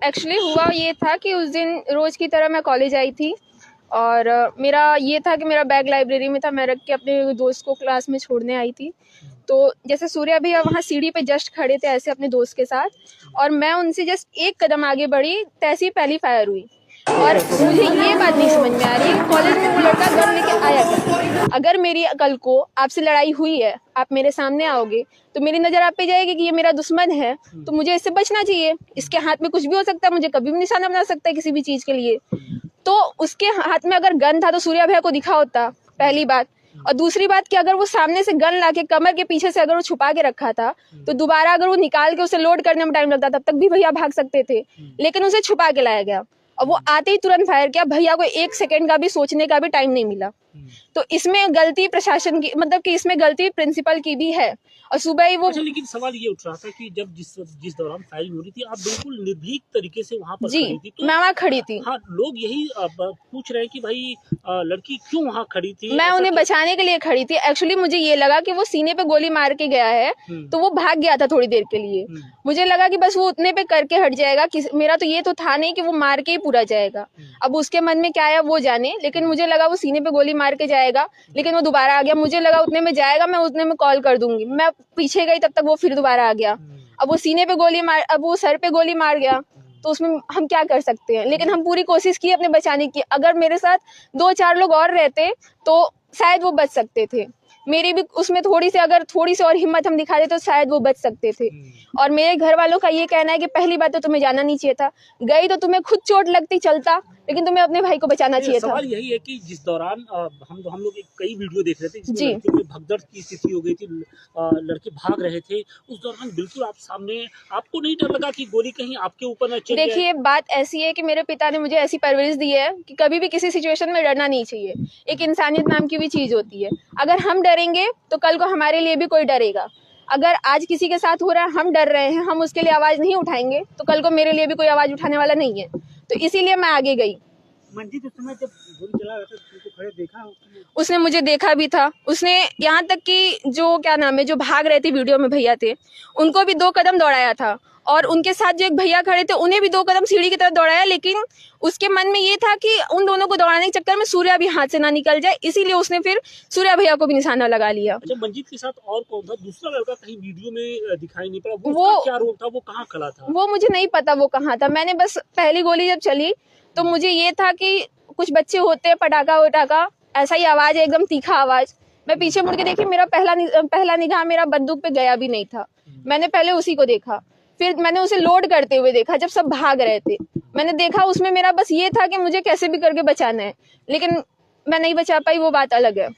Actually हुआ ये था कि उस दिन रोज़ की तरह मैं कॉलेज आई थी और मेरा ये था कि मेरा बैग लाइब्रेरी में था। मैं रख के अपने दोस्त को क्लास में छोड़ने आई थी। तो जैसे सूर्या भैया वहाँ सीढ़ी पे जस्ट खड़े थे ऐसे अपने दोस्त के साथ, और मैं उनसे जस्ट एक कदम आगे बढ़ी, तैसे ही पहली फायर हुई। और मुझे ये बात नहीं समझ में आ रही है कॉलेज में वो लड़का गन लेके आया क्या। अगर मेरी कल को आपसे लड़ाई हुई है, आप मेरे सामने आओगे तो मेरी नज़र आप पे जाएगी कि ये मेरा दुश्मन है, तो मुझे इससे बचना चाहिए। इसके हाथ में कुछ भी हो सकता है, मुझे कभी भी निशाना बना सकता है किसी भी चीज़ के लिए। तो उसके हाथ में अगर गन था तो सूर्या भैया को दिखा होता, पहली बात। और दूसरी बात कि अगर वो सामने से गन लाके कमर के पीछे से अगर वो छुपा के रखा था तो दोबारा अगर वो निकाल के उसे लोड करने में टाइम लगता, तब तक भी भैया भाग सकते थे, लेकिन उसे छुपा के लाया गया और वो आते ही तुरंत फायर किया। भैया को एक सेकंड का भी सोचने का भी टाइम नहीं मिला। तो इसमें गलती प्रशासन की, मतलब कि इसमें गलती प्रिंसिपल की भी है। और सुबह ही वो लेकिन सवाल ये उठ रहा था कि जब जिस दौरान फायरिंग हो रही थी, आप बिल्कुल निर्भीक तरीके से वहाँ पर खड़ी थी। तो मैं वहाँ खड़ी थी। हाँ, लोग यही पूछ रहे हैं कि भाई लड़की क्यों वहाँ खड़ी थी। मैं उन्हें बचाने के लिए खड़ी थी। एक्चुअली मुझे ये लगा कि वो सीने पे गोली मार के गया है तो वो भाग गया था थोड़ी देर के लिए। मुझे लगा कि बस वो उतने पे करके हट जाएगा। मेरा तो ये तो था नहीं कि वो मार के ही पूरा जाएगा। अब उसके मन में क्या है वो जाने, लेकिन मुझे लगा वो सीने पे गोली मार के जाएगा, लेकिन वो दोबारा आ गया। मुझे लगा उतने में जाएगा, मैं उतने में कॉल कर दूंगी। मैं पीछे गई, तब तक वो फिर दोबारा आ गया। अब वो सीने पे गोली मार, अब वो सर पे गोली मार गया, तो उसमें हम क्या कर सकते हैं। लेकिन हम पूरी कोशिश की अपने बचाने की। अगर मेरे साथ 2-4 लोग और रहते तो शायद वो बच सकते थे। मेरी भी उसमें थोड़ी सी और हिम्मत हम दिखा देते तो शायद वो बच सकते थे। और मेरे घर वालों का ये कहना है कि पहली बात तो तुम्हें जाना नहीं चाहिए था, गई तो तुम्हें खुद चोट लगती चलता, लेकिन तुम्हें अपने भाई को बचाना चाहिए था। सवाल यही है कि जिस दौरान हम लोग कई वीडियो देख रहे थे जिसमें लड़की में भगदड़ की स्थिति हो गई थी, लड़के भाग रहे थे, उस दौरान बिल्कुल आप सामने, आपको नहीं डर लगा कि गोली कहीं आपके ऊपर न चली जाए? देखिए, बात ऐसी है कि मेरे पिता ने मुझे ऐसी परवरिश दी है कि कभी भी किसी सिचुएशन में डरना नहीं चाहिए। एक इंसानियत नाम की भी चीज होती है। अगर हम डरेंगे तो कल को हमारे लिए भी कोई डरेगा। अगर आज किसी के साथ हो रहा है, हम डर रहे हैं, हम उसके लिए आवाज नहीं उठाएंगे, तो कल को मेरे लिए भी कोई आवाज उठाने वाला नहीं है। तो इसीलिए मैं आगे गई। मंजीत, उस समय जब गोली चला रहा था तो खड़े देखा उसने मुझे देखा भी था। उसने यहाँ तक कि जो क्या नाम है, जो भाग रहे थे वीडियो में भैया थे, उनको भी 2 कदम दौड़ाया था। और उनके साथ जो एक भैया खड़े थे उन्हें भी 2 कदम सीढ़ी की तरफ दौड़ाया, लेकिन उसके मन में ये था कि उन दोनों को दौड़ाने के चक्कर में सूर्या भी हाथ से ना निकल जाए, इसीलिए उसने फिर सूर्या भैया को भी निशाना लगा लिया। अच्छा, मंजीत के साथ और कौन था? दूसरा लड़का कहीं वीडियो में दिखाई नहीं पड़ा। वो क्या रोल था? वो कहाँ खड़ा था? वो मुझे नहीं पता वो कहाँ था। मैंने बस पहली गोली जब चली तो मुझे ये था कि कुछ बच्चे होते हैं, पटाखा वटाखा, ऐसा ही आवाज है, एकदम तीखा आवाज। मैं पीछे मुड़ के देखी, मेरा पहला निगाह मेरा बंदूक पे गया भी नहीं था। मैंने पहले उसी को देखा, फिर मैंने उसे लोड करते हुए देखा जब सब भाग रहे थे। मैंने देखा, उसमें मेरा बस ये था कि मुझे कैसे भी करके बचाना है, लेकिन मैं नहीं बचा पाई, वो बात अलग है।